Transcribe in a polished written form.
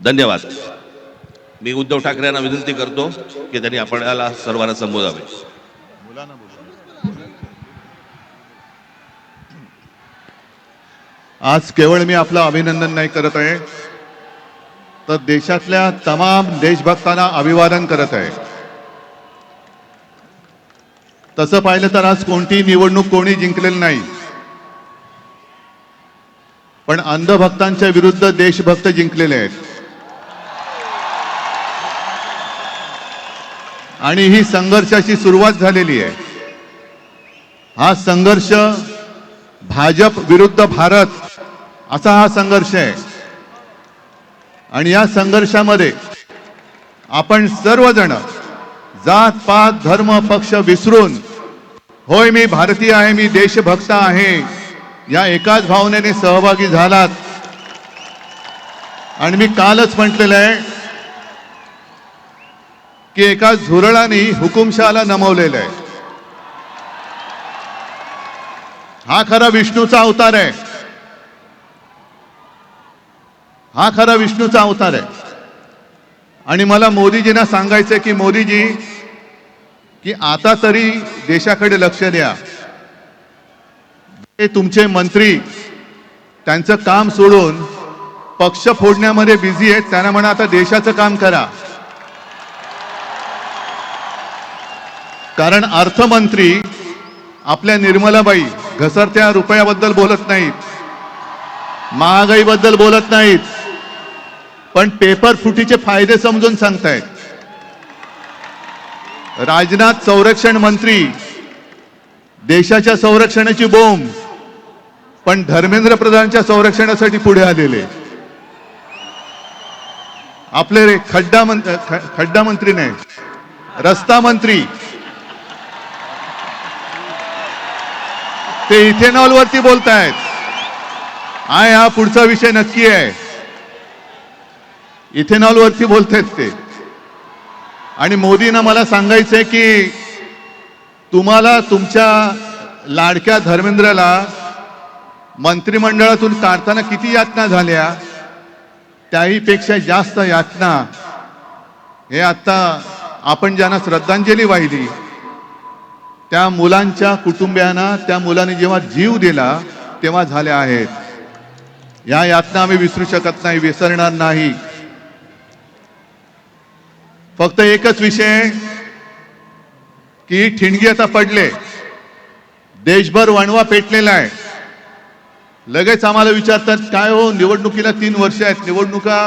धन्यवाद. मी उद्धव ठाकरे यांना विनंती करतो की त्यांनी आपल्याला सर्वांना संबोधावे. आज केवळ मी आपलं अभिनंदन नाही करत आहे, तर देशातल्या तमाम देशभक्तांना अभिवादन करत आहे. तसं पाहिलं तर आज कोणतीही निवडणूक कोणी जिंकलेली नाही, पण अंधभक्तांच्या विरुद्ध देशभक्त जिंकलेले आहेत. आणि ही संघर्षाची सुरुवात झालेली आहे. हा संघर्ष भाजप विरुद्ध भारत असा हा संघर्ष आहे. आणि या संघर्षामध्ये आपण सर्वजण जात पात धर्म पक्ष विसरून, होय मी भारतीय आहे, मी देशभक्त आहे, या एकाच भावनेने सहभागी झालात. आणि मी कालच म्हटलेलं आहे की एका झुरळाने हुकुमशहाला नमवलेलं आहे. हा खरा विष्णूचा अवतार आहे. हा खरा विष्णूचा अवतार आहे. आणि मला मोदीजींना सांगायचंय की मोदीजी, की आता तरी देशाकडे लक्ष द्या. ते तुमचे मंत्री त्यांचं काम सोडून पक्ष फोडण्यामध्ये बिझी आहेत, त्यांना म्हणा आता देशाचं काम करा. कारण अर्थमंत्री आपल्या निर्मलाबाई घसरत्या रुपयाबद्दल बोलत नाहीत, महागाईबद्दल बोलत नाहीत, पण पेपर फुटीचे फायदे समजून सांगतायत. राजनाथ संरक्षण मंत्री देशाच्या संरक्षणाची बोंब, पण धर्मेंद्र प्रधानच्या संरक्षणासाठी पुढे आलेले. आपले खड्डा मंत्री नाही, रस्ता मंत्री, ते इथेनॉल वरती बोलतायत. हा पुढचा विषय नक्की आहे. इथेनॉल वरती बोलतायत ते. आणि मोदींना मला सांगायचंय की तुम्हाला तुमच्या लाडक्या धर्मेंद्रला मंत्रिमंडळातून काढताना किती यातना झाल्या, त्याही पेक्षा जास्त यातना हे आता आपण ज्यांना श्रद्धांजली वाहिली त्या मुलांच्या कुटुंबियांना, त्या मुलांनी जेव्हा जीव दिला तेव्हा झाल्या आहेत. या यातना आम्ही विसरू शकत नाही, विसरणार नाही. फक्त एकच विषय की ठिणगी आता पडले, देशभर वणवा पेटलेला आहे. लगेच आम्हाला विचारतात काय हो, निवडणुकीला 3 वर्ष आहेत, निवडणुका